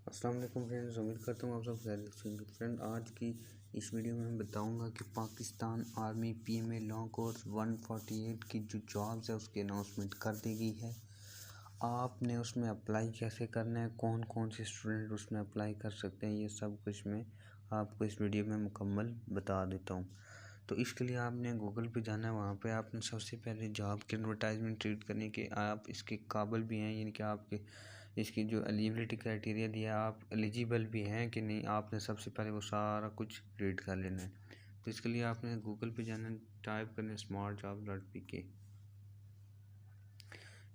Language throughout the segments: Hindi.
अस्सलाम वालेकुम फ्रेंड्स, उम्मीद करता हूँ आप सब खैरियत से होंगे। फ्रेंड, आज की इस वीडियो में मैं बताऊंगा कि Pakistan army PMA long course 148 की जो जॉब्स है उसकी अनाउंसमेंट कर दी गई है। आपने उसमें अप्लाई कैसे करना है, कौन कौन से स्टूडेंट उसमें अप्लाई कर सकते हैं, ये सब कुछ मैं आपको इस वीडियो में मुकम्मल बता देता हूँ। तो इसके लिए आपने गूगल पे जाना है। वहाँ पे आपने सबसे पहले जॉब की एडवर्टाइजमेंट रीड करने के आप इसके काबिल भी हैं, यानी कि आपके इसकी जो एलिजिबिलिटी क्राइटेरिया दिया है, आप एलिजिबल भी हैं कि नहीं, आपने सबसे पहले वो सारा कुछ रीड कर लेना है। तो इसके लिए आपने गूगल पे जाना है, टाइप करना है smartjobs.pk।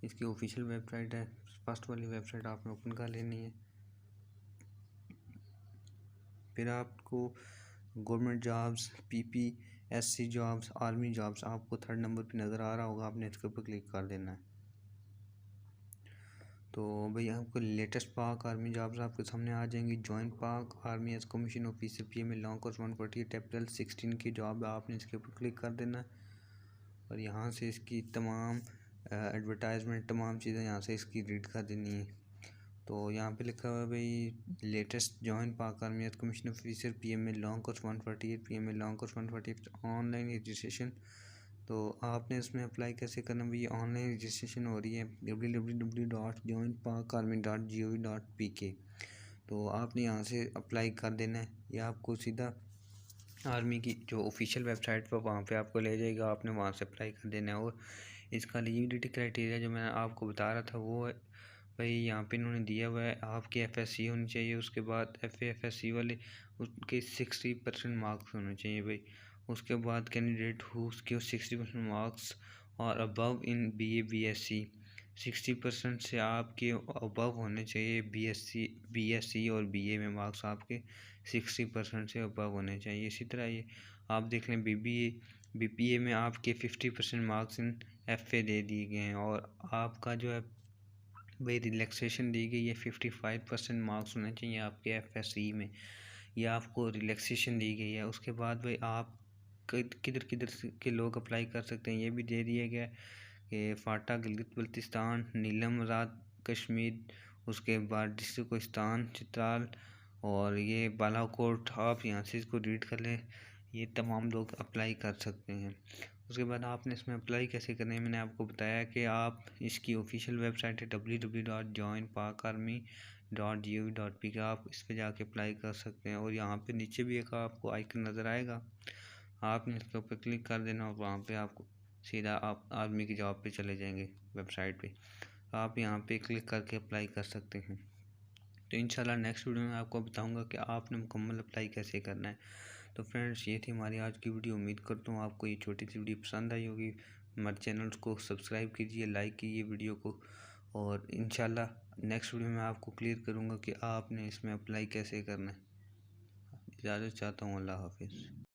इसकी ऑफिशियल वेबसाइट है। फर्स्ट वाली वेबसाइट आपने ओपन कर लेनी है। फिर आपको government jobs, PPSC jobs, army jobs आपको 3rd नंबर पे नज़र आ रहा होगा, आपने इसके ऊपर क्लिक कर देना है। तो भाई आपको लेटेस्ट पाक आर्मी जॉब्स आपके सामने आ जाएंगी। Join Pak army as commission officer PMA long course 148 April 16 की जॉब है, आपने इसके ऊपर क्लिक कर देना है। और यहाँ से इसकी तमाम एडवर्टाइजमेंट, तमाम चीज़ें यहाँ से इसकी रीड कर देनी है। तो यहाँ पे लिखा हुआ है भाई latest join Pak army as commission officer PMA long course 148 PMA long course 148 online registration. तो आपने इसमें अप्लाई कैसे करना है? ये ऑनलाइन रजिस्ट्रेशन हो रही है www.joinparkarmy.gov.pk। तो आपने यहाँ से अप्लाई कर देना है। ये आपको सीधा आर्मी की जो ऑफिशियल वेबसाइट पर वहाँ पे आपको ले जाएगा, आपने वहाँ से अप्लाई कर देना है। और इसका एलिजिबिलिटी क्राइटेरिया जो मैं आपको बता रहा था वो है भाई, यहाँ पे इन्होंने दिया हुआ है आपकी FSC होनी चाहिए, उसके बाद FAFSC वाले उसके 60% मार्क्स होने चाहिए भाई। उसके बाद कैंडिडेट हु उसके 60% मार्क्स और अबव इन BA BSc 60% से आपके अबव होने चाहिए। BSc और BA में मार्क्स आपके 60% से अबव होने चाहिए। इसी तरह ये आप देख लें BPA में आपके 50% मार्क्स इन FA दे दिए गए हैं। और आपका जो है भाई रिलैक्सेशन दी गई है, 55% मार्क्स होने चाहिए आपके FSC में, ये आपको रिलैक्सेशन दी गई है। उसके बाद भाई आप किधर किधर के लोग अप्लाई कर सकते हैं ये भी दे दिया गया कि फाटा गिलगित बल्तिस्तान, नीलम आज़ाद कश्मीर, उसके बाद डिस्ट्रिक्ट कोस्तान चित्राल और ये बालाकोट। आप यहाँ से इसको रीड कर लें, ये तमाम लोग अप्लाई कर सकते हैं। उसके बाद आपने इसमें अप्लाई कैसे करना है मैंने आपको बताया कि आप इसकी ऑफिशियल वेबसाइट है www.joinparkarmy.gov.pk, आप इस पर जाके अप्लाई कर सकते हैं। और यहाँ पे नीचे भी एक आपको आइकन नज़र आएगा, आपने इसके ऊपर क्लिक कर देना और वहाँ पे आपको सीधा आप आर्मी की जॉब पे चले जाएंगे वेबसाइट पे। आप यहाँ पे क्लिक करके अप्लाई कर सकते हैं। तो इंशाल्लाह नेक्स्ट वीडियो में आपको बताऊँगा कि आपने मुकम्मल अप्लाई कैसे करना है। तो फ्रेंड्स, ये थी हमारी आज की वीडियो। उम्मीद करता हूँ आपको ये छोटी सी वीडियो पसंद आई होगी। हमारे चैनल को सब्सक्राइब कीजिए, लाइक कीजिए वीडियो को, और इंशाल्लाह नेक्स्ट वीडियो में आपको क्लियर करूँगा कि आपने इसमें अप्लाई कैसे करना है। इजाज़त चाहता हूँ, अल्लाह हाफिज़।